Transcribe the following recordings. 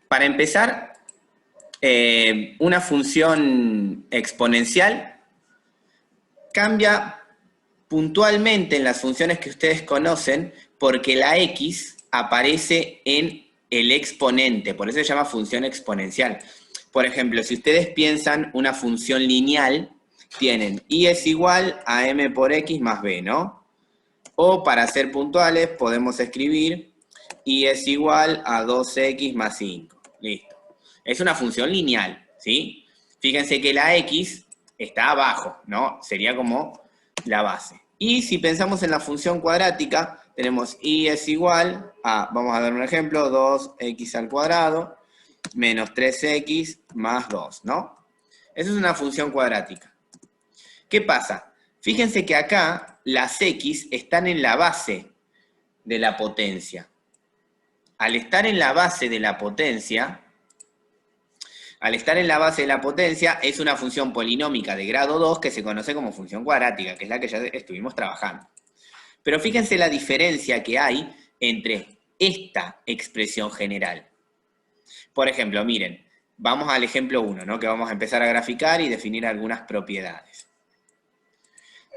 Para empezar, una función exponencial cambia puntualmente en las funciones que ustedes conocen porque la x aparece en el exponente, por eso se llama función exponencial. Por ejemplo, si ustedes piensan una función lineal, tienen y es igual a m por x más b, ¿no? O para ser puntuales podemos escribir y es igual a 2x más 5. Listo. Es una función lineal, ¿sí? Fíjense que la x está abajo, ¿no? Sería como la base. Y si pensamos en la función cuadrática, tenemos y es igual a, vamos a dar un ejemplo, 2x al cuadrado menos 3x más 2, ¿no? Esa es una función cuadrática. ¿Qué pasa? Fíjense que acá las x están en la base de la potencia. Al estar en la base de la potencia, es una función polinómica de grado 2 que se conoce como función cuadrática, que es la que ya estuvimos trabajando. Pero fíjense la diferencia que hay entre esta expresión general. Por ejemplo, miren, vamos al ejemplo 1, ¿no? Que vamos a empezar a graficar y definir algunas propiedades.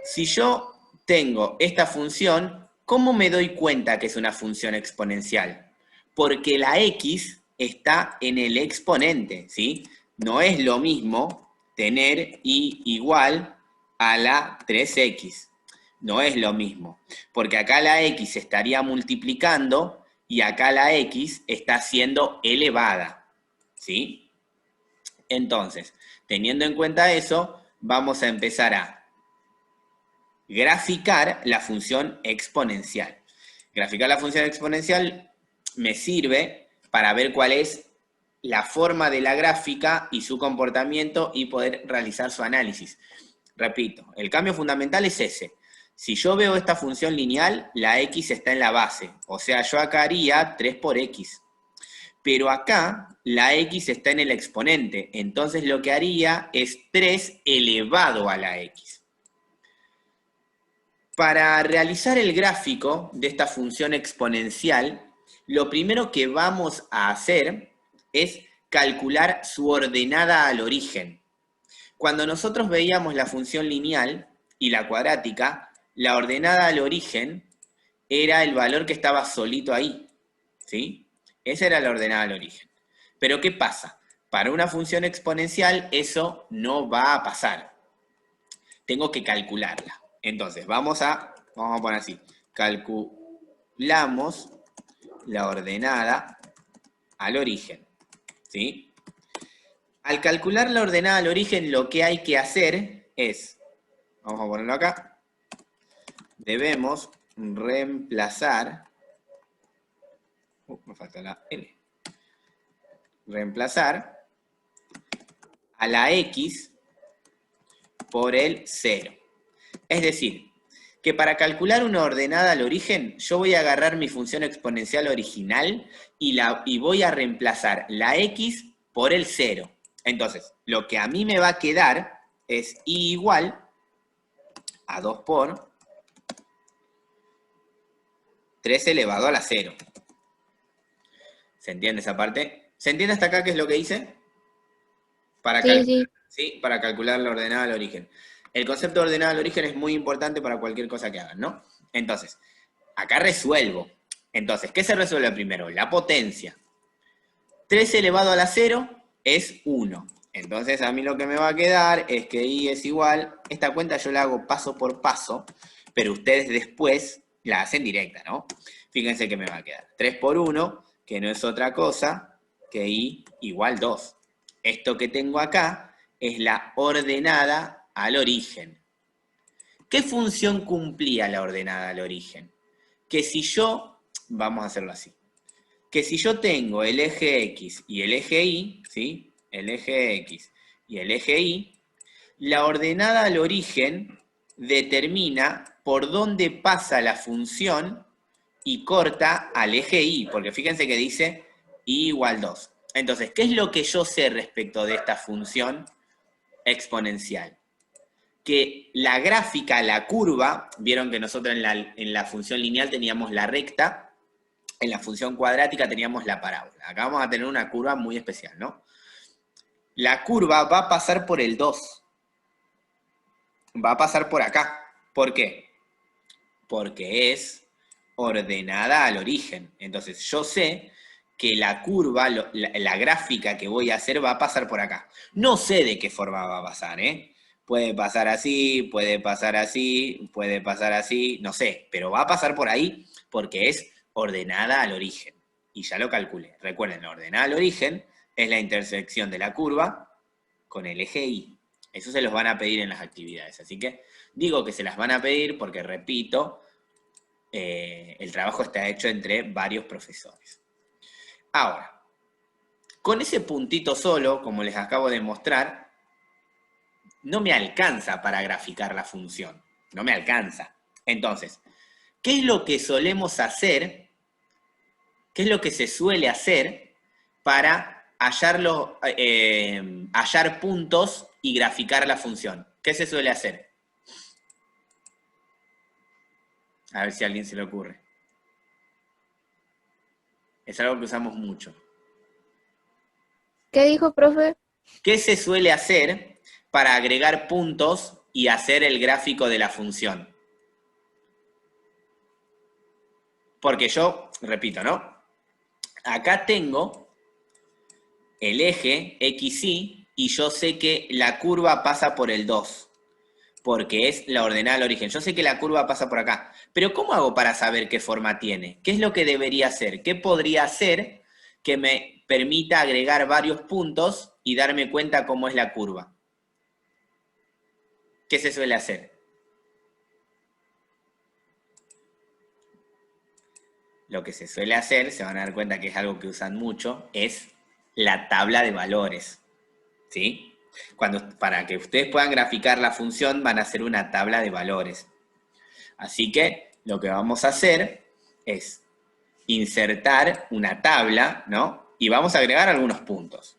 Si yo tengo esta función, ¿cómo me doy cuenta que es una función exponencial? Porque la x está en el exponente, ¿sí? No es lo mismo tener y igual a la 3x. No es lo mismo, porque acá la x estaría multiplicando y acá la x está siendo elevada, ¿sí? Entonces, teniendo en cuenta eso, vamos a empezar a graficar la función exponencial. Graficar la función exponencial me sirve para ver cuál es la forma de la gráfica y su comportamiento y poder realizar su análisis. Repito, el cambio fundamental es ese. Si yo veo esta función lineal, la x está en la base. O sea, yo acá haría 3 por x. Pero acá la x está en el exponente. Entonces lo que haría es 3 elevado a la x. Para realizar el gráfico de esta función exponencial, lo primero que vamos a hacer es calcular su ordenada al origen. Cuando nosotros veíamos la función lineal y la cuadrática, la ordenada al origen era el valor que estaba solito ahí, ¿sí? Esa era la ordenada al origen. Pero ¿qué pasa? Para una función exponencial eso no va a pasar. Tengo que calcularla. Entonces, vamos a poner así. Calculamos la ordenada al origen, ¿sí? Al calcular la ordenada al origen, lo que hay que hacer es, vamos a ponerlo acá, debemos reemplazar, me falta la L, reemplazar a la X por el 0. Es decir, que para calcular una ordenada al origen, yo voy a agarrar mi función exponencial original y voy a reemplazar la x por el 0. Entonces, lo que a mí me va a quedar es y igual a 2 por 3 elevado a la 0. ¿Se entiende esa parte? ¿Se entiende hasta acá qué es lo que hice? Sí. ¿Sí? Para calcular la ordenada al origen. El concepto de ordenada al origen es muy importante para cualquier cosa que hagan, ¿no? Entonces, acá resuelvo. Entonces, ¿qué se resuelve primero? La potencia. 3 elevado a la 0 es 1. Entonces, a mí lo que me va a quedar es que y es igual, esta cuenta yo la hago paso por paso, pero ustedes después la hacen directa, ¿no? Fíjense que me va a quedar 3 por 1, que no es otra cosa que y igual 2. Esto que tengo acá es la ordenada al origen. ¿Qué función cumplía la ordenada al origen? Que si yo, vamos a hacerlo así, que si yo tengo el eje X y el eje Y, ¿sí? El eje X y el eje Y, la ordenada al origen determina por dónde pasa la función y corta al eje Y, porque fíjense que dice Y igual 2. Entonces, ¿qué es lo que yo sé respecto de esta función exponencial? Que la gráfica, la curva, vieron que nosotros en la función lineal teníamos la recta en la función cuadrática teníamos la parábola. Acá vamos a tener una curva muy especial, ¿no? La curva va a pasar por el 2. Va a pasar por acá. ¿Por qué? Porque es ordenada al origen. Entonces yo sé que la curva, la gráfica que voy a hacer va a pasar por acá. No sé de qué forma va a pasar, ¿eh? Puede pasar así, puede pasar así, puede pasar así, no sé, pero va a pasar por ahí porque es ordenada al origen. Y ya lo calculé. Recuerden, la ordenada al origen es la intersección de la curva con el eje Y. Eso se los van a pedir en las actividades. Así que digo que se las van a pedir porque, repito, el trabajo está hecho entre varios profesores. Ahora, con ese puntito solo, como les acabo de mostrar, no me alcanza para graficar la función. No me alcanza. Entonces, ¿qué es lo que solemos hacer? ¿Qué es lo que se suele hacer para hallar puntos y graficar la función? ¿Qué se suele hacer? A ver si a alguien se le ocurre. Es algo que usamos mucho. ¿Qué dijo, profe? ¿Qué se suele hacer para agregar puntos y hacer el gráfico de la función? Porque yo, repito, ¿no? Acá tengo el eje XY y yo sé que la curva pasa por el 2, porque es la ordenada al origen. Yo sé que la curva pasa por acá. Pero ¿cómo hago para saber qué forma tiene? ¿Qué es lo que debería hacer? ¿Qué podría hacer que me permita agregar varios puntos y darme cuenta cómo es la curva? ¿Qué se suele hacer? Lo que se suele hacer, se van a dar cuenta que es algo que usan mucho, es la tabla de valores. ¿Sí? Para que ustedes puedan graficar la función, van a hacer una tabla de valores. Así que lo que vamos a hacer es insertar una tabla, ¿no? Y vamos a agregar algunos puntos.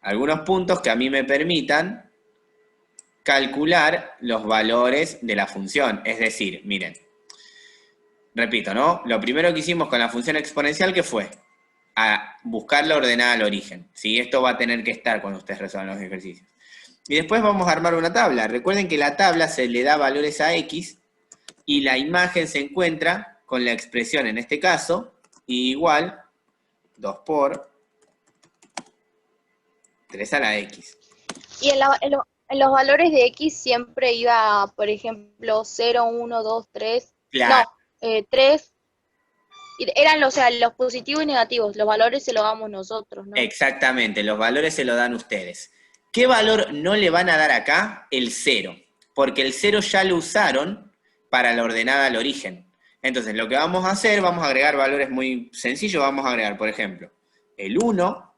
Algunos puntos que a mí me permitan calcular los valores de la función. Es decir, miren, repito, ¿no? Lo primero que hicimos con la función exponencial, ¿qué fue? A buscar la ordenada al origen. ¿Sí? Esto va a tener que estar cuando ustedes resuelvan los ejercicios. Y después vamos a armar una tabla. Recuerden que la tabla se le da valores a X y la imagen se encuentra con la expresión, en este caso, igual 2 por 3 a la X. Y en los valores de X siempre iba, por ejemplo, 0, 1, 2, 3. Claro. No, 3. Eran o sea, los positivos y negativos. Los valores se los damos nosotros, ¿no? Exactamente, los valores se los dan ustedes. ¿Qué valor no le van a dar acá? El 0. Porque el 0 ya lo usaron para la ordenada al origen. Entonces, lo que vamos a hacer, vamos a agregar valores muy sencillos. Vamos a agregar, por ejemplo, el 1,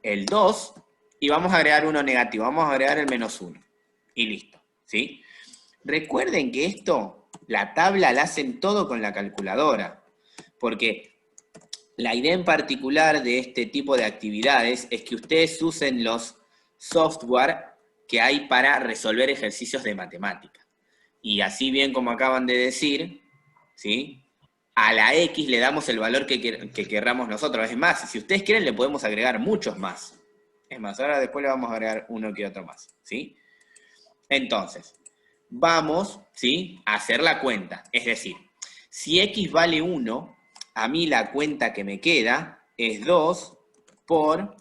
el 2, y vamos a agregar uno negativo. Vamos a agregar el menos 1. Y listo, ¿sí? Recuerden que esto, la tabla la hacen todo con la calculadora. Porque la idea en particular de este tipo de actividades es que ustedes usen los software que hay para resolver ejercicios de matemática. Y así bien como acaban de decir, ¿sí? A la X le damos el valor que querramos nosotros. Es más, si ustedes quieren le podemos agregar muchos más. Es más, ahora después le vamos a agregar uno que otro más, ¿sí? Entonces, vamos, ¿sí? A hacer la cuenta. Es decir, si X vale 1, a mí la cuenta que me queda es 2 por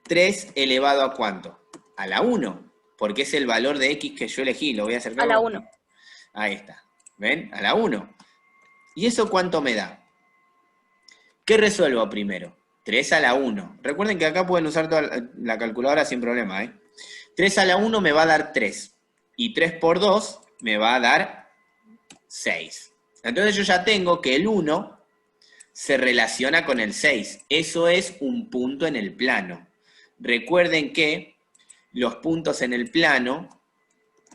3 elevado a ¿cuánto? A la 1, porque es el valor de X que yo elegí. Lo voy a acercar. A la 1. Ahí está. ¿Ven? A la 1. ¿Y eso cuánto me da? ¿Qué resuelvo primero? 3 a la 1. Recuerden que acá pueden usar toda la calculadora sin problema, ¿eh? 3 a la 1 me va a dar 3. Y 3 por 2 me va a dar 6. Entonces yo ya tengo que el 1 se relaciona con el 6. Eso es un punto en el plano. Recuerden que los puntos en el plano,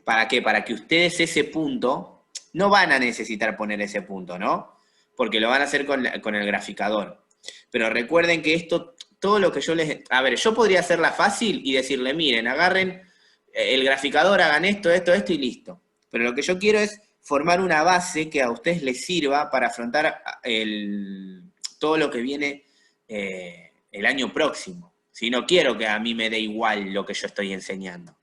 ¿para qué? Para que ustedes ese punto, no van a necesitar poner ese punto, ¿no? Porque lo van a hacer con el graficador. Pero recuerden que esto, todo lo que yo les... A ver, yo podría hacerla fácil y decirle, miren, agarren el graficador, hagan esto, esto, esto y listo. Pero lo que yo quiero es formar una base que a ustedes les sirva para afrontar todo lo que viene el año próximo. ¿Sí? No quiero que a mí me dé igual lo que yo estoy enseñando.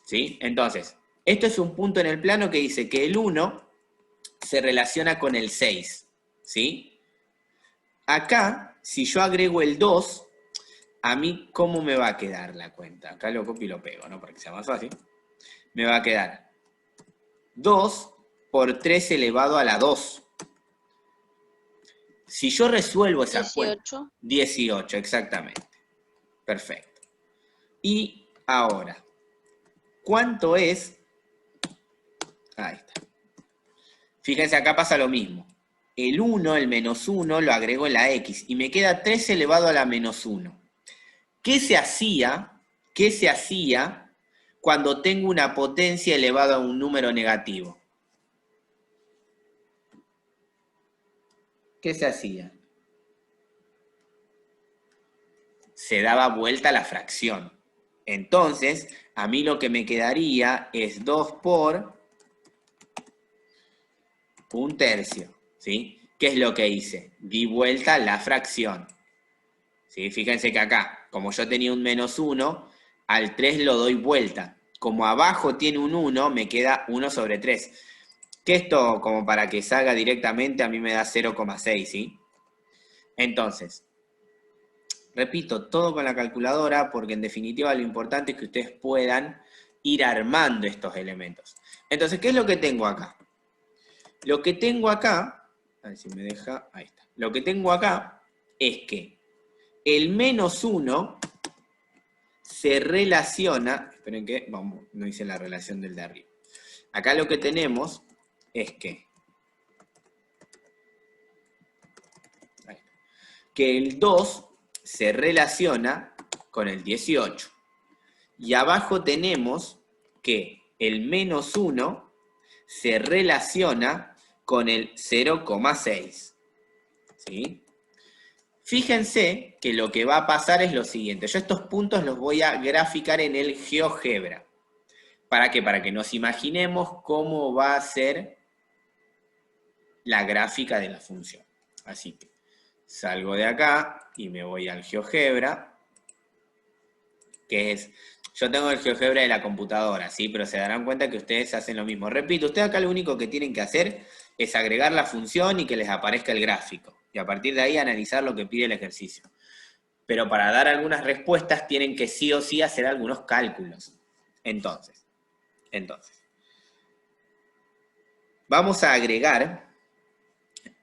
¿Sí? Entonces, esto es un punto en el plano que dice que el 1 se relaciona con el 6. ¿Sí? Acá, si yo agrego el 2, a mí, ¿cómo me va a quedar la cuenta? Acá lo copio y lo pego, ¿no? Para que sea más fácil. Me va a quedar 2 por 3 elevado a la 2. Si yo resuelvo esa cuenta... 18. 18, exactamente. Perfecto. Y ahora, ¿cuánto es? Ahí está. Fíjense, acá pasa lo mismo. El 1, el menos 1, lo agrego en la X. Y me queda 3 elevado a la menos 1. ¿Qué se hacía cuando tengo una potencia elevada a un número negativo? ¿Qué se hacía? Se daba vuelta la fracción. Entonces, a mí lo que me quedaría es 2 por 1/3, ¿sí? ¿Qué es lo que hice? Di vuelta la fracción. ¿Sí? Fíjense que acá, como yo tenía un menos 1, al 3 lo doy vuelta. Como abajo tiene un 1, me queda 1 sobre 3. Que esto, como para que salga directamente, a mí me da 0,6, ¿sí? Entonces, repito, todo con la calculadora, porque en definitiva lo importante es que ustedes puedan ir armando estos elementos. Entonces, ¿qué es lo que tengo acá? Lo que tengo acá, a ver si me deja, ahí está. Lo que tengo acá es que el menos 1 se relaciona, esperen que, vamos, no hice la relación del de arriba. Acá lo que tenemos es que el 2 se relaciona con el 18. Y abajo tenemos que el menos 1 se relaciona con el 0,6. ¿Sí? Fíjense que lo que va a pasar es lo siguiente. Yo estos puntos los voy a graficar en el GeoGebra. ¿Para qué? Para que nos imaginemos cómo va a ser la gráfica de la función. Así que salgo de acá y me voy al GeoGebra, que es... Yo tengo el GeoGebra de la computadora, ¿sí? Pero se darán cuenta que ustedes hacen lo mismo. Repito, ustedes acá lo único que tienen que hacer es agregar la función y que les aparezca el gráfico. Y a partir de ahí analizar lo que pide el ejercicio. Pero para dar algunas respuestas tienen que sí o sí hacer algunos cálculos. Entonces, vamos a agregar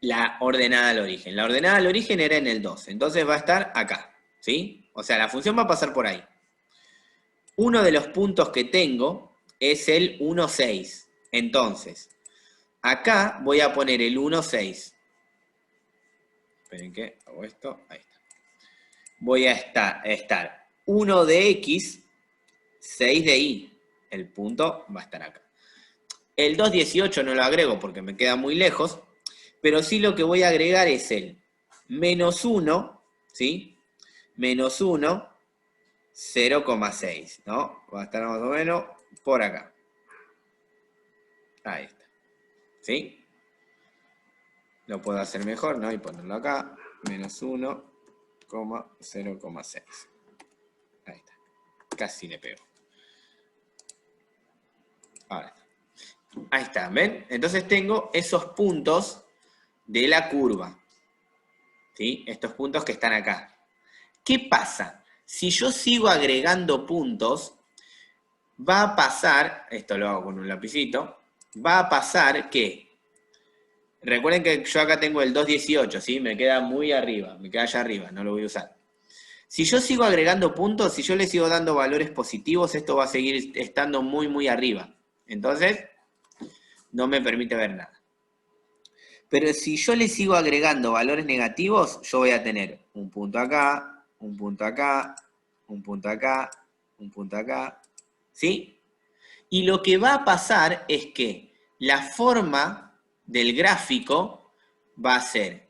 la ordenada al origen. La ordenada al origen era en el 2, entonces va a estar acá, ¿sí? O sea, la función va a pasar por ahí. Uno de los puntos que tengo es el 1,6. Entonces, acá voy a poner el 1,6. Esperen que hago esto, ahí está. Voy a estar 1 de X, 6 de Y. El punto va a estar acá. El 2,18 no lo agrego porque me queda muy lejos, pero sí lo que voy a agregar es el menos 1, ¿sí? Menos 1, 0,6, ¿no? Va a estar más o menos por acá. Ahí está. ¿Sí? Lo puedo hacer mejor, ¿no? Y ponerlo acá. Menos 1, 0,6. Ahí está. Casi le pego. Ahora está. Ahí está, ¿ven? Entonces tengo esos puntos de la curva. ¿Sí? Estos puntos que están acá. ¿Qué pasa? Si yo sigo agregando puntos, va a pasar, esto lo hago con un lapicito, va a pasar que, recuerden que yo acá tengo el 2,18, ¿sí? Me queda muy arriba, me queda allá arriba, no lo voy a usar. Si yo sigo agregando puntos, si yo le sigo dando valores positivos, esto va a seguir estando muy, muy arriba. Entonces, no me permite ver nada. Pero si yo le sigo agregando valores negativos, yo voy a tener un punto acá, un punto acá, un punto acá, un punto acá, ¿sí? Y lo que va a pasar es que la forma del gráfico va a ser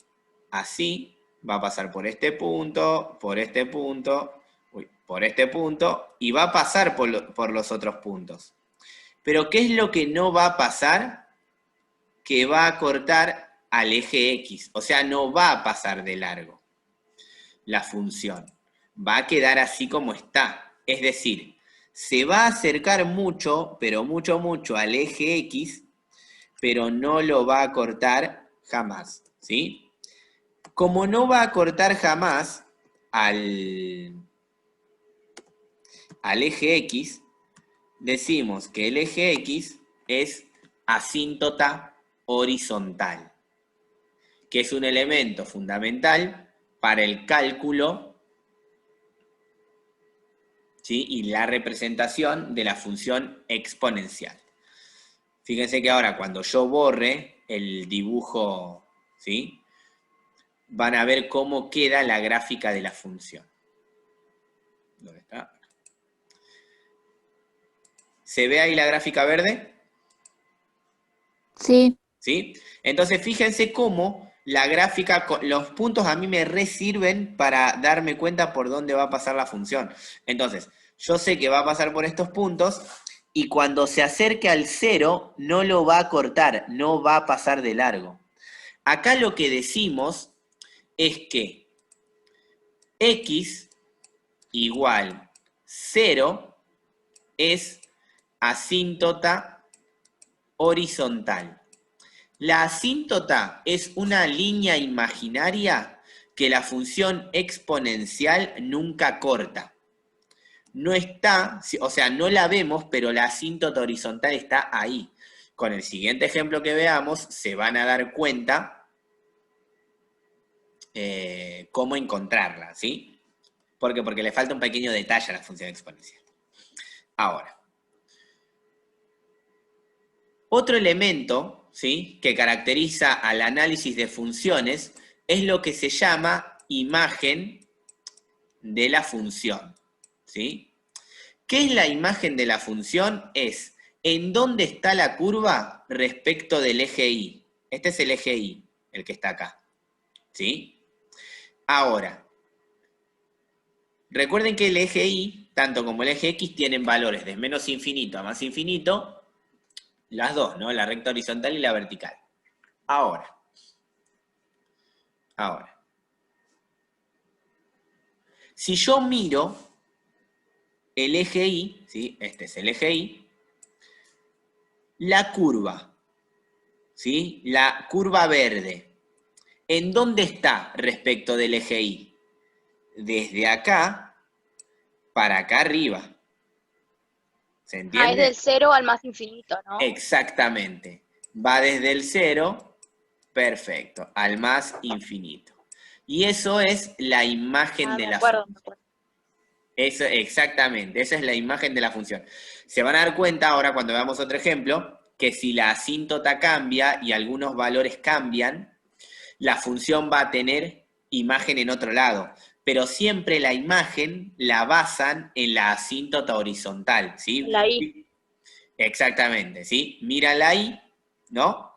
así, va a pasar por este punto, por este punto, por este punto, y va a pasar por los otros puntos. Pero ¿qué es lo que no va a pasar? que va a cortar al eje X. O sea, no va a pasar de largo la función. Va a quedar así como está. Es decir, se va a acercar mucho, pero mucho, mucho al eje X, pero no lo va a cortar jamás, ¿sí? Como no va a cortar jamás al eje X, decimos que el eje X es asíntota horizontal, que es un elemento fundamental para el cálculo, ¿sí? Y la representación de la función exponencial. Fíjense que ahora cuando yo borre el dibujo, ¿sí? Van a ver cómo queda la gráfica de la función. ¿Dónde está? ¿Se ve ahí la gráfica verde? Sí. ¿Sí? Entonces fíjense cómo la gráfica, los puntos a mí me sirven para darme cuenta por dónde va a pasar la función. Entonces, yo sé que va a pasar por estos puntos y cuando se acerque al 0 no lo va a cortar, no va a pasar de largo. Acá lo que decimos es que X igual 0 es asíntota horizontal. La asíntota es una línea imaginaria que la función exponencial nunca corta. No está, o sea, no la vemos, pero la asíntota horizontal está ahí. Con el siguiente ejemplo que veamos, se van a dar cuenta cómo encontrarla, ¿sí? ¿Por qué? Porque le falta un pequeño detalle a la función exponencial. Ahora, otro elemento, ¿sí?, que caracteriza al análisis de funciones es lo que se llama imagen de la función, ¿sí? ¿Qué es la imagen de la función? Es en dónde está la curva respecto del eje Y. Este es el eje Y, el que está acá, ¿sí? Ahora, recuerden que el eje Y, tanto como el eje X, tienen valores de menos infinito a más infinito, las dos, ¿no? La recta horizontal y la vertical. Ahora, si yo miro el eje Y, ¿sí? Este es el eje Y, la curva, ¿sí? La curva verde, ¿en dónde está respecto del eje Y? Desde acá para acá arriba. ¿Se Ah, es entiende? del 0 al más infinito, ¿no? Exactamente. Va desde el 0, perfecto, al más infinito. Y eso es la imagen Ah, de me la acuerdo, función. me acuerdo. Eso, exactamente, esa es la imagen de la función. Se van a dar cuenta ahora cuando veamos otro ejemplo, que si la asíntota cambia y algunos valores cambian, la función va a tener imagen en otro lado. Pero siempre la imagen la basan en la asíntota horizontal, ¿sí? La I. Exactamente, ¿sí? Mírala ahí, ¿no?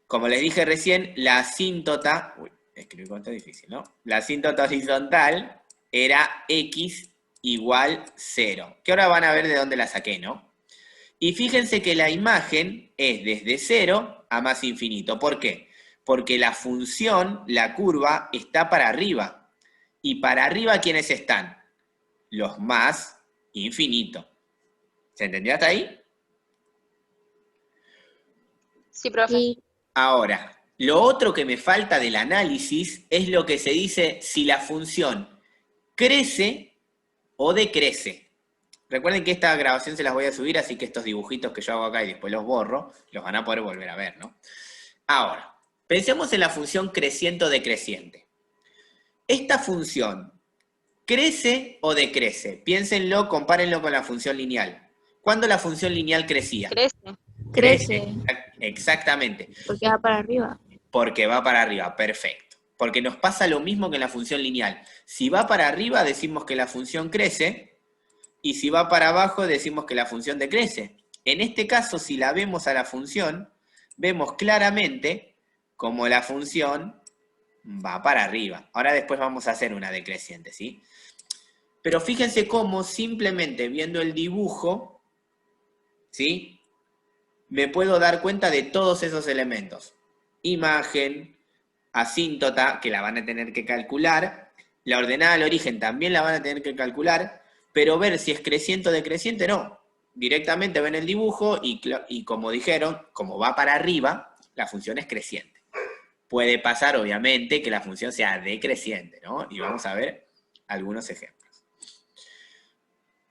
Como les dije recién, la asíntota, uy, escribí con esto difícil, ¿no? La asíntota horizontal era X igual 0, que ahora van a ver de dónde la saqué, ¿no? Y fíjense que la imagen es desde 0 a más infinito. ¿Por qué? Porque la función, la curva, está para arriba. Y para arriba, ¿quiénes están? Los más infinito. ¿Se entendió hasta ahí? Sí, profe. Sí. Ahora, lo otro que me falta del análisis es lo que se dice si la función crece o decrece. Recuerden que esta grabación se las voy a subir, así que estos dibujitos que yo hago acá y después los borro, los van a poder volver a ver, ¿no? Ahora, pensemos en la función creciente o decreciente. Esta función, ¿crece o decrece? Piénsenlo, compárenlo con la función lineal. ¿Cuándo la función lineal crecía? Crece. Crece, Exactamente. porque va para arriba. Porque va para arriba, perfecto. Porque nos pasa lo mismo que en la función lineal. Si va para arriba, decimos que la función crece, y si va para abajo, decimos que la función decrece. En este caso, si la vemos a la función, vemos claramente como la función va para arriba. Ahora después vamos a hacer una decreciente, ¿sí? Pero fíjense cómo simplemente viendo el dibujo, ¿sí?, me puedo dar cuenta de todos esos elementos. Imagen, asíntota, que la van a tener que calcular, la ordenada al origen también la van a tener que calcular, pero ver si es creciente o decreciente no. Directamente ven el dibujo y como dijeron, como va para arriba, la función es creciente. Puede pasar, obviamente, que la función sea decreciente, ¿no? Y vamos a ver algunos ejemplos.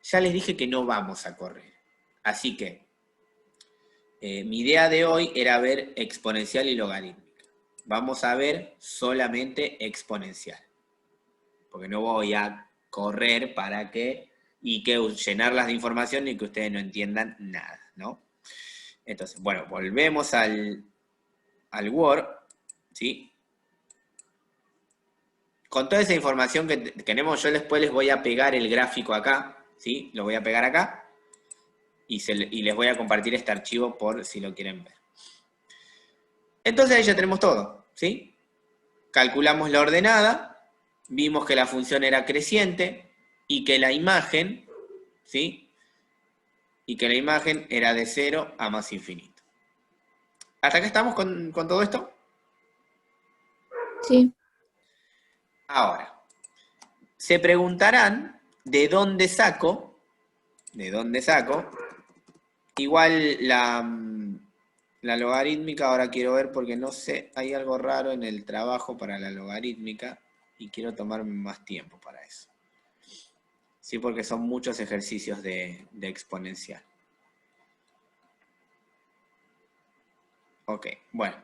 Ya les dije que no vamos a correr. Así que mi idea de hoy era ver exponencial y logarítmica. Vamos a ver solamente exponencial. Porque no voy a correr para que llenarlas de información y que ustedes no entiendan nada, ¿no? Entonces, bueno, volvemos al Word, ¿sí? Con toda esa información que tenemos, yo después les voy a pegar el gráfico acá, ¿sí? Lo voy a pegar acá y les voy a compartir este archivo por si lo quieren ver. Entonces ahí ya tenemos todo, ¿sí? Calculamos la ordenada, vimos que la función era creciente y que la imagen, ¿sí? Y que la imagen era de 0 a más infinito. ¿Hasta acá estamos con todo esto? Sí. Ahora, se preguntarán de dónde saco, igual la logarítmica, ahora quiero ver porque no sé, hay algo raro en el trabajo para la logarítmica y quiero tomarme más tiempo para eso. Sí, porque son muchos ejercicios de exponencial. Ok, bueno.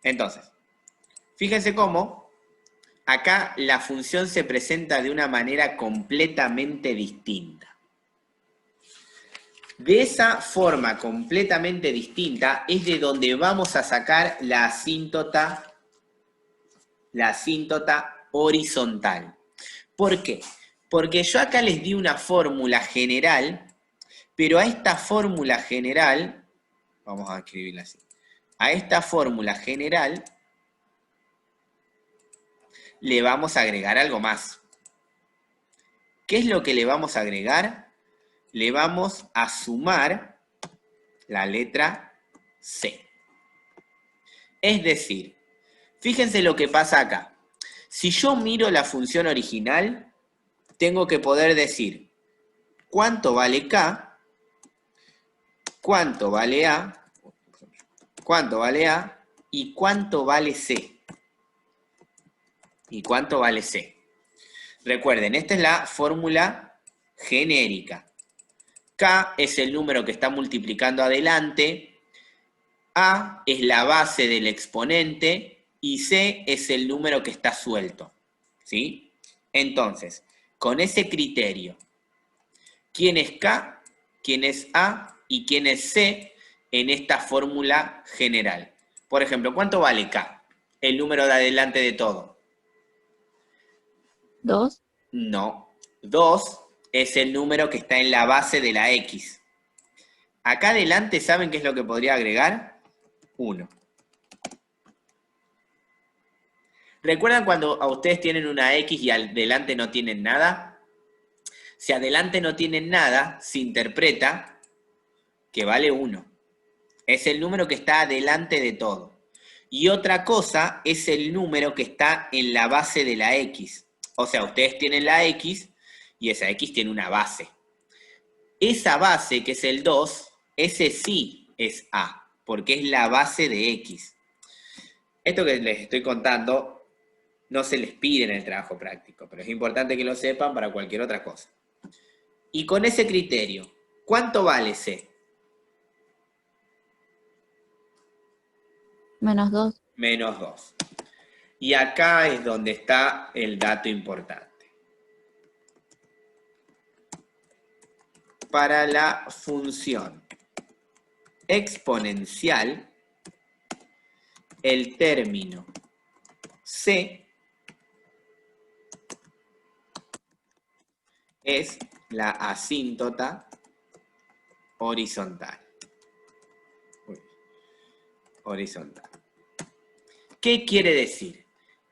Entonces, fíjense cómo acá la función se presenta de una manera completamente distinta. De esa forma completamente distinta es de donde vamos a sacar la asíntota horizontal. ¿Por qué? Porque yo acá les di una fórmula general, pero a esta fórmula general, vamos a escribirla así, a esta fórmula general le vamos a agregar algo más. ¿Qué es lo que le vamos a agregar? Le vamos a sumar la letra C. Es decir, fíjense lo que pasa acá. Si yo miro la función original, tengo que poder decir cuánto vale K, cuánto vale A y cuánto vale C. ¿Y cuánto vale C? Recuerden, esta es la fórmula genérica. K es el número que está multiplicando adelante, A es la base del exponente y C es el número que está suelto. ¿Sí? Entonces, con ese criterio, ¿quién es K, quién es A y quién es C en esta fórmula general? Por ejemplo, ¿cuánto vale K? El número de adelante de todo. 2. No. 2 es el número que está en la base de la X. Acá adelante, ¿saben qué es lo que podría agregar? 1. ¿Recuerdan cuando a ustedes tienen una X y adelante no tienen nada? Si adelante no tienen nada, se interpreta que vale 1. Es el número que está adelante de todo. Y otra cosa es el número que está en la base de la X. O sea, ustedes tienen la X y esa X tiene una base. Esa base, que es el 2, ese sí es A, porque es la base de X. Esto que les estoy contando no se les pide en el trabajo práctico, pero es importante que lo sepan para cualquier otra cosa. Y con ese criterio, ¿cuánto vale C? Menos 2. Menos 2. Y acá es donde está el dato importante. Para la función exponencial, el término C es la asíntota horizontal. Horizontal. ¿Qué quiere decir?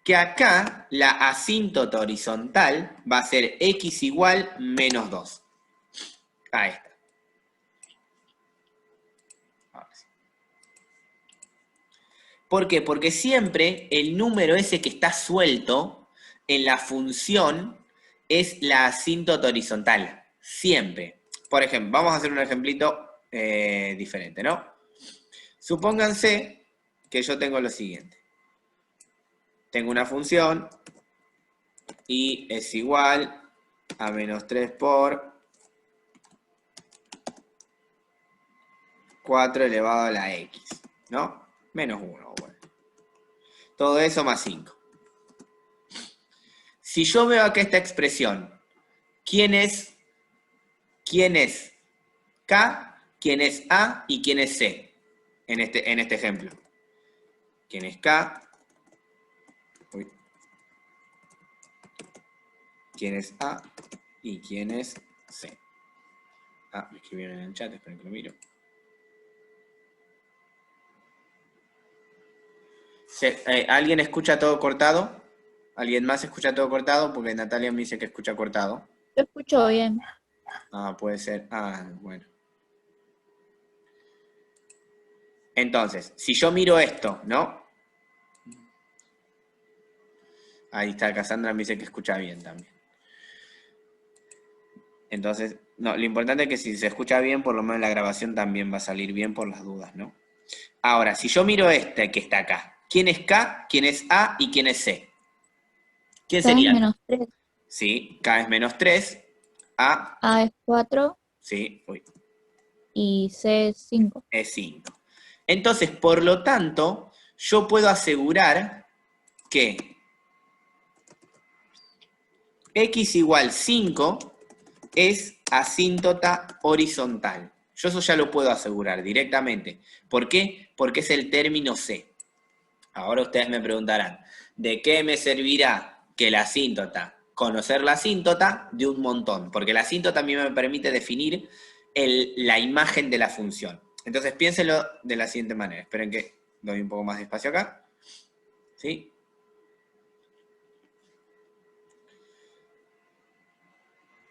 Que acá la asíntota horizontal va a ser x igual menos 2. Ahí está. Ahora sí. ¿Por qué? Porque siempre el número ese que está suelto en la función es la asíntota horizontal. Siempre. Por ejemplo, vamos a hacer un ejemplito diferente, ¿no? Supónganse que yo tengo lo siguiente. Tengo una función y es igual a menos 3 por 4 elevado a la x, ¿no? Menos 1, bueno. Todo eso más 5. Si yo veo acá esta expresión, ¿quién es K, quién es A y quién es C? En este ejemplo. ¿Quién es K? Uy. ¿Quién es A y quién es C? Ah, me escribieron en el chat, esperen que lo miro. ¿Alguien escucha todo cortado? ¿Alguien más escucha todo cortado? Porque Natalia me dice que escucha cortado. Yo escucho bien. Ah, puede ser. Ah, bueno. Entonces, si yo miro esto, ¿no? Ahí está, Cassandra me dice que escucha bien también. Entonces, no, lo importante es que si se escucha bien, por lo menos la grabación también va a salir bien por las dudas, ¿no? Ahora, si yo miro este que está acá, ¿quién es K, quién es A y quién es C? ¿Quién K es sería? menos 3. Sí, K es menos 3, A, A es 4 sí, uy, y C es 5. es 5. Entonces, por lo tanto, yo puedo asegurar que x igual 5 es asíntota horizontal. Yo eso ya lo puedo asegurar directamente. ¿Por qué? Porque es el término C. Ahora ustedes me preguntarán, ¿de qué me servirá que la asíntota? Conocer la asíntota de un montón, porque la asíntota a mí me permite definir la imagen de la función. Entonces piénsenlo de la siguiente manera. Esperen que doy un poco más de espacio acá. ¿Sí?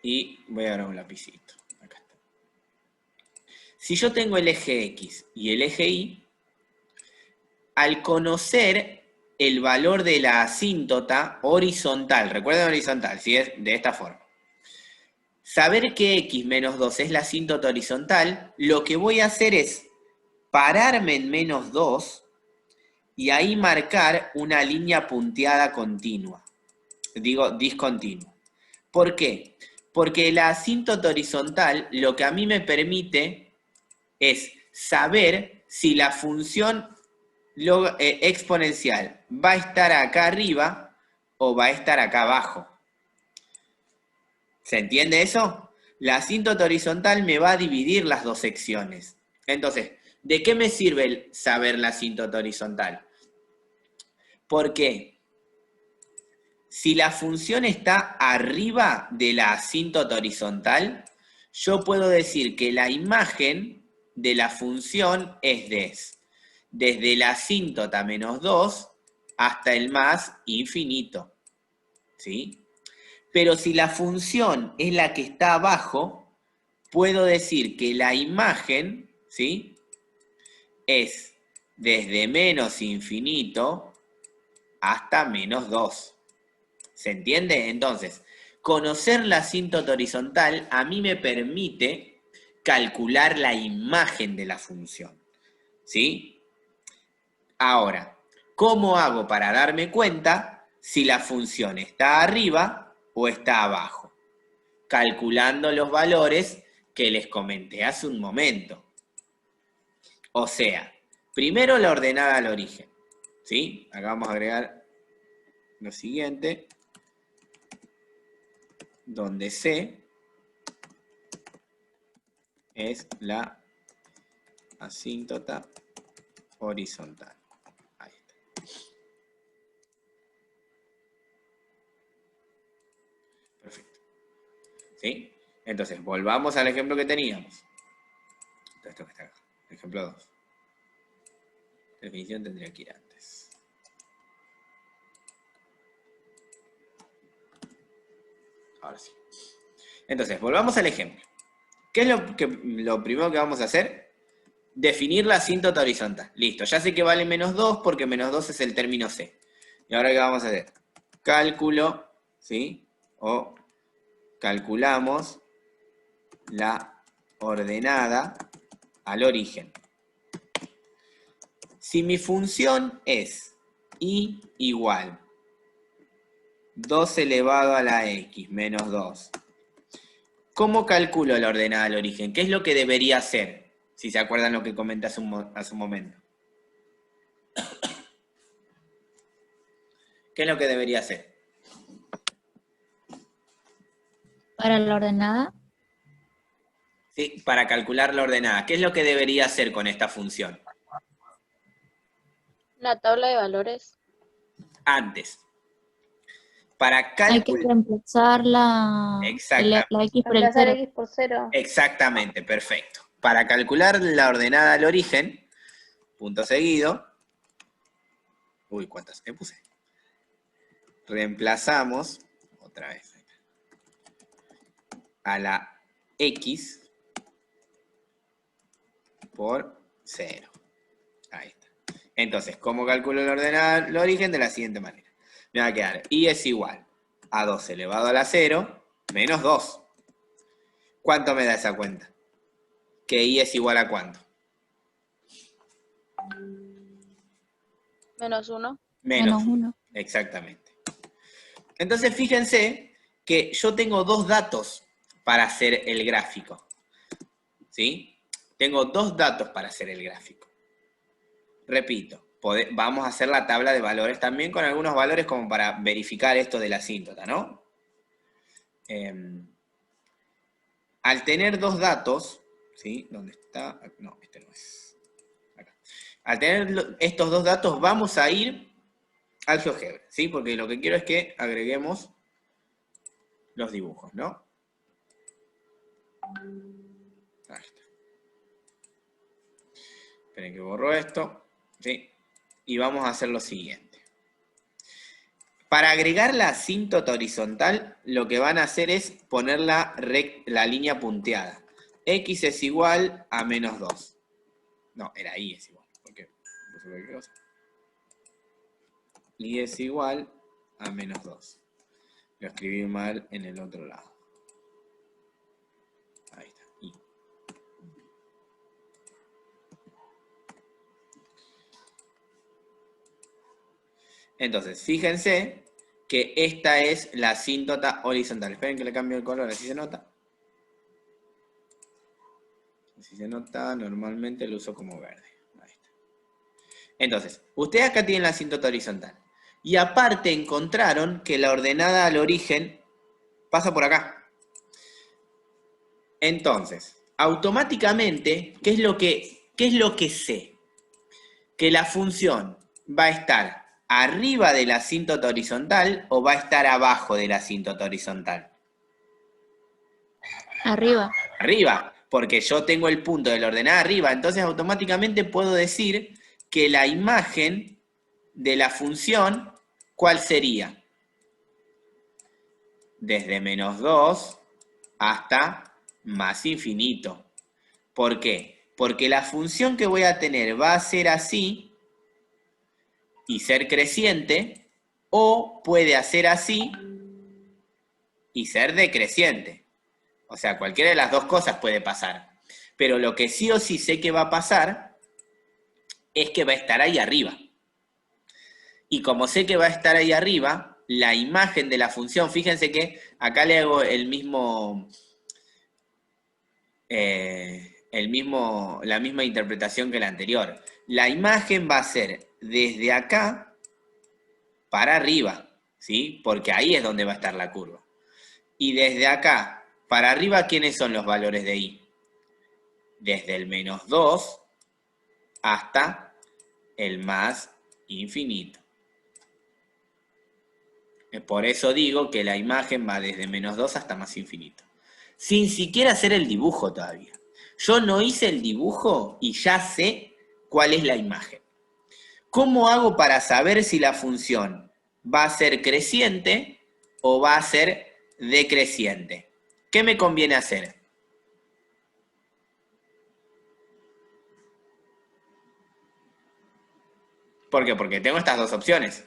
Y voy a agarrar un lapicito. Acá está. Si yo tengo el eje X y el eje Y, al conocer el valor de la asíntota horizontal, recuerden horizontal, si es de esta forma. Saber que x menos 2 es la asíntota horizontal, lo que voy a hacer es pararme en menos 2 y ahí marcar una línea punteada continua. Digo, discontinua. ¿Por qué? Porque la asíntota horizontal lo que a mí me permite es saber si la función exponencial va a estar acá arriba o va a estar acá abajo. ¿Se entiende eso? La asíntota horizontal me va a dividir las dos secciones. Entonces, ¿de qué me sirve saber la asíntota horizontal? Porque si la función está arriba de la asíntota horizontal, yo puedo decir que la imagen de la función es desde la asíntota menos 2 hasta el más infinito. ¿Sí? Pero si la función es la que está abajo, puedo decir que la imagen, ¿sí?, es desde menos infinito hasta menos 2. ¿Se entiende? Entonces, conocer la asíntota horizontal a mí me permite calcular la imagen de la función. ¿Sí? Ahora, ¿cómo hago para darme cuenta si la función está arriba o está abajo? Calculando los valores que les comenté hace un momento. O sea, primero la ordenada al origen. ¿Sí? Acá vamos a agregar lo siguiente, donde C es la asíntota horizontal. Ahí está. Perfecto. ¿Sí? Entonces, volvamos al ejemplo que teníamos. Esto que está acá. Ejemplo 2. La definición tendría que ir antes. Ahora sí. Entonces, volvamos al ejemplo. ¿Qué es lo primero que vamos a hacer? Definir la asíntota horizontal. Listo, ya sé que vale menos 2 porque menos 2 es el término C. ¿Y ahora qué vamos a hacer? Cálculo, ¿sí? O calculamos la ordenada al origen. Si mi función es y igual 2 elevado a la x menos 2, ¿cómo calculo la ordenada al origen? ¿Qué es lo que debería hacer? Si se acuerdan lo que comenté hace un momento. ¿Qué es lo que debería hacer? Para la ordenada, ¿Sí? Para calcular la ordenada. ¿Qué es lo que debería hacer con esta función? Una tabla de valores. Antes. Para hay que calcular. reemplazar la x por el Reemplazar 0. x por 0. Exactamente, perfecto. Para calcular la ordenada al origen, punto seguido. Uy, ¿cuántas me puse? Reemplazamos, otra vez, a la x por 0. Ahí está. Entonces, ¿cómo calculo la ordenada al origen? De la siguiente manera. Me va a quedar y es igual a 2 elevado a la 0 menos 2. ¿Cuánto me da esa cuenta? Que y es igual a ¿cuánto? Menos 1. Menos 1. Exactamente. Entonces, fíjense que yo tengo dos datos para hacer el gráfico. ¿Sí? Tengo dos datos para hacer el gráfico. Repito, vamos a hacer la tabla de valores también con algunos valores como para verificar esto de la asíntota, ¿no? Al tener dos datos, ¿sí? ¿Dónde está? No, este no es. Acá. Al tener estos dos datos vamos a ir al GeoGebra, ¿sí? Porque lo que quiero es que agreguemos los dibujos, ¿no? Ahí está. Esperen que borro esto, ¿sí? Y vamos a hacer lo siguiente. Para agregar la asíntota horizontal, lo que van a hacer es poner la línea punteada. X es igual a menos 2. No, era Y es igual. ¿Por qué? Puse cualquier cosa. Y es igual a menos 2. Lo escribí mal en el otro lado. Ahí está. Y. Entonces, fíjense que esta es la asíntota horizontal. Esperen que le cambie el color, así se nota. Así se nota, normalmente lo uso como verde. Ahí está. Entonces, ustedes acá tienen la asíntota horizontal. Y aparte encontraron que la ordenada al origen pasa por acá. Entonces, automáticamente, ¿qué es lo que sé? Que la función va a estar arriba de la asíntota horizontal o va a estar abajo de la asíntota horizontal. Arriba. Arriba, porque yo tengo el punto de la ordenada arriba, entonces automáticamente puedo decir que la imagen de la función, ¿cuál sería? Desde menos 2 hasta más infinito. ¿Por qué? Porque la función que voy a tener va a ser así y ser creciente, o puede hacer así y ser decreciente. O sea, cualquiera de las dos cosas puede pasar. Pero lo que sí o sí sé que va a pasar es que va a estar ahí arriba. Y como sé que va a estar ahí arriba, la imagen de la función, fíjense que acá le hago la misma interpretación que la anterior. La imagen va a ser desde acá para arriba, ¿sí? Porque ahí es donde va a estar la curva. Y desde acá para arriba, ¿quiénes son los valores de y? Desde el menos 2 hasta el más infinito. Por eso digo que la imagen va desde menos 2 hasta más infinito. Sin siquiera hacer el dibujo todavía. Yo no hice el dibujo y ya sé cuál es la imagen. ¿Cómo hago para saber si la función va a ser creciente o va a ser decreciente? ¿Qué me conviene hacer? ¿Por qué? Porque tengo estas dos opciones.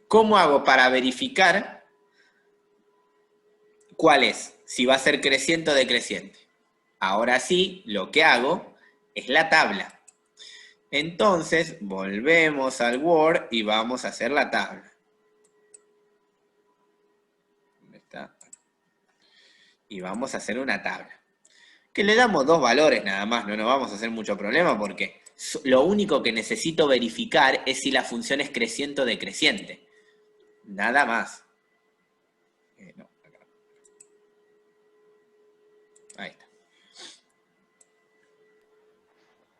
¿Cómo hago para verificar cuál es? Si va a ser creciente o decreciente. Ahora sí, lo que hago es la tabla. Entonces, volvemos al Word y vamos a hacer la tabla. ¿Dónde está? Y vamos a hacer una tabla. Que le damos dos valores nada más, no nos vamos a hacer mucho problema porque lo único que necesito verificar es si la función es creciente o decreciente. Nada más. No, acá. Ahí está.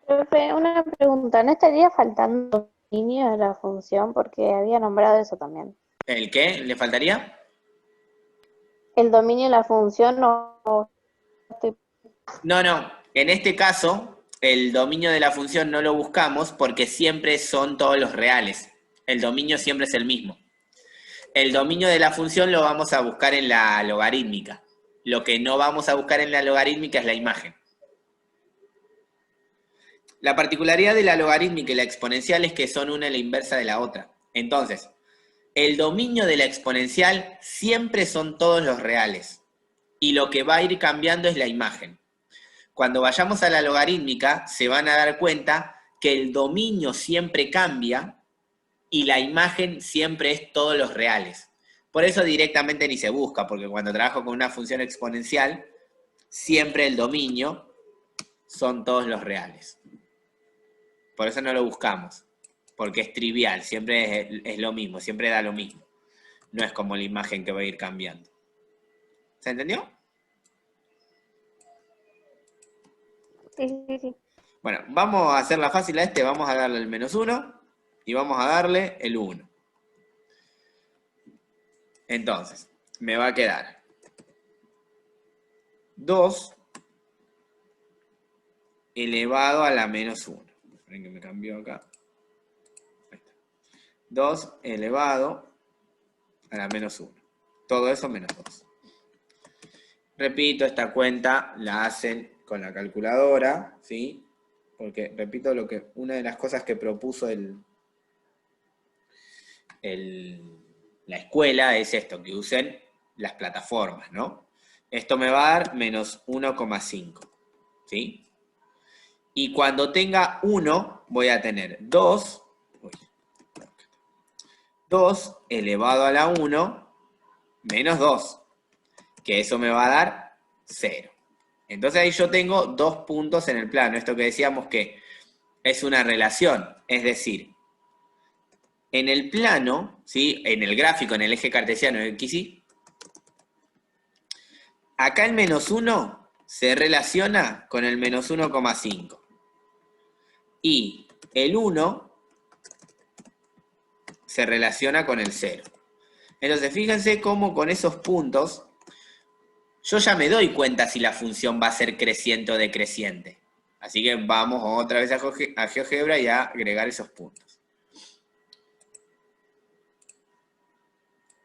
Profe, una pregunta, ¿no estaría faltando dominio de la función? Porque había nombrado eso también. ¿El qué? ¿Le faltaría? El dominio de la función no estoy... No. En este caso, el dominio de la función no lo buscamos porque siempre son todos los reales. El dominio siempre es el mismo. El dominio de la función lo vamos a buscar en la logarítmica. Lo que no vamos a buscar en la logarítmica es la imagen. La particularidad de la logarítmica y la exponencial es que son una a la inversa de la otra. Entonces, el dominio de la exponencial siempre son todos los reales. Y lo que va a ir cambiando es la imagen. Cuando vayamos a la logarítmica, se van a dar cuenta que el dominio siempre cambia y la imagen siempre es todos los reales. Por eso directamente ni se busca, porque cuando trabajo con una función exponencial, siempre el dominio son todos los reales. Por eso no lo buscamos, porque es trivial, siempre es lo mismo, siempre da lo mismo. No es como la imagen que va a ir cambiando. ¿Se entendió? Sí. Bueno, vamos a hacerla fácil a este, vamos a darle el -1 y vamos a darle el 1. Entonces, me va a quedar 2 elevado a la -1. Esperen que me cambió acá. Ahí está. 2 elevado a la -1. Todo eso menos 2. Repito, esta cuenta la hacen con la calculadora, ¿sí? Porque, repito, una de las cosas que propuso la escuela es esto, que usen las plataformas, ¿no? Esto me va a dar -1,5, ¿sí? Y cuando tenga 1, voy a tener 2 elevado a la 1 menos 2, que eso me va a dar 0. Entonces ahí yo tengo 2 puntos en el plano. Esto que decíamos que es una relación. Es decir, en el plano, ¿sí? En el gráfico, en el eje cartesiano, en el XY, acá el -1 se relaciona con el -1,5. Y el 1 se relaciona con el 0. Entonces fíjense cómo con esos puntos yo ya me doy cuenta si la función va a ser creciente o decreciente. Así que vamos otra vez a GeoGebra y a agregar esos puntos.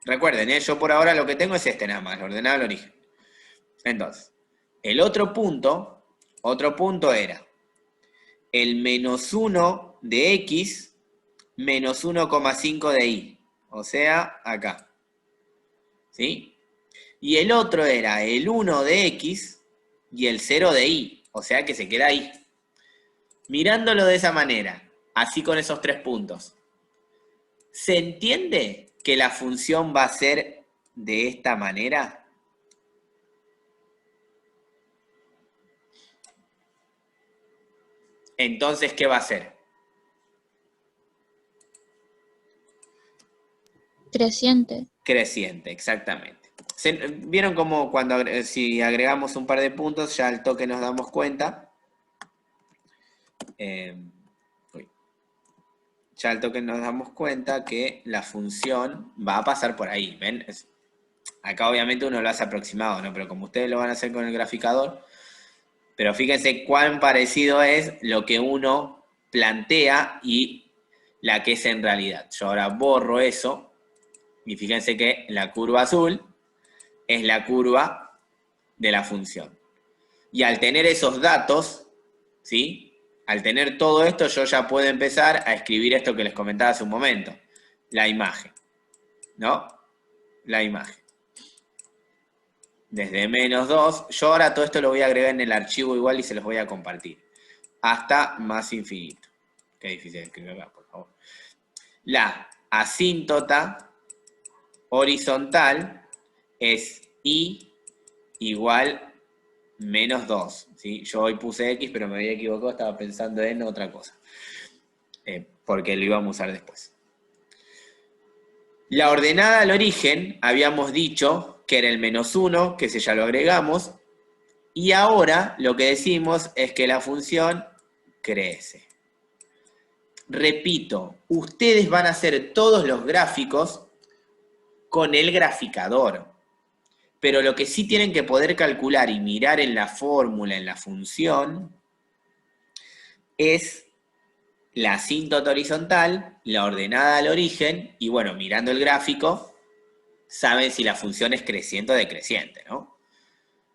Recuerden, yo por ahora lo que tengo es este nada más, ordenado al origen. Entonces, el otro punto era el -1 de X menos 1,5 de Y. O sea, acá. ¿Sí? Y el otro era el 1 de X y el 0 de Y. O sea que se queda ahí. Mirándolo de esa manera, así con esos 3 puntos, ¿se entiende que la función va a ser de esta manera? Entonces, ¿qué va a ser? Creciente. Creciente, exactamente. ¿Vieron cómo si agregamos un par de puntos ya al toque nos damos cuenta? Ya al toque nos damos cuenta que la función va a pasar por ahí. ¿Ven? Acá obviamente uno lo hace aproximado, ¿no? Pero como ustedes lo van a hacer con el graficador, pero fíjense cuán parecido es lo que uno plantea y la que es en realidad. Yo ahora borro eso y fíjense que la curva azul es la curva de la función. Y al tener esos datos, ¿sí? al tener todo esto, yo ya puedo empezar a escribir esto que les comentaba hace un momento. La imagen, ¿no? La imagen. Desde -2, yo ahora todo esto lo voy a agregar en el archivo igual y se los voy a compartir. Hasta más infinito. Qué difícil de escribir acá, por favor. La asíntota horizontal es I igual -2. ¿Sí? Yo hoy puse X, pero me había equivocado, estaba pensando en otra cosa. Porque lo íbamos a usar después. La ordenada al origen, habíamos dicho que era el -1, que ese ya lo agregamos. Y ahora lo que decimos es que la función crece. Repito, ustedes van a hacer todos los gráficos con el graficador. Pero lo que sí tienen que poder calcular y mirar en la fórmula, en la función, es la asíntota horizontal, la ordenada al origen, y bueno, mirando el gráfico, saben si la función es creciente o decreciente, ¿no?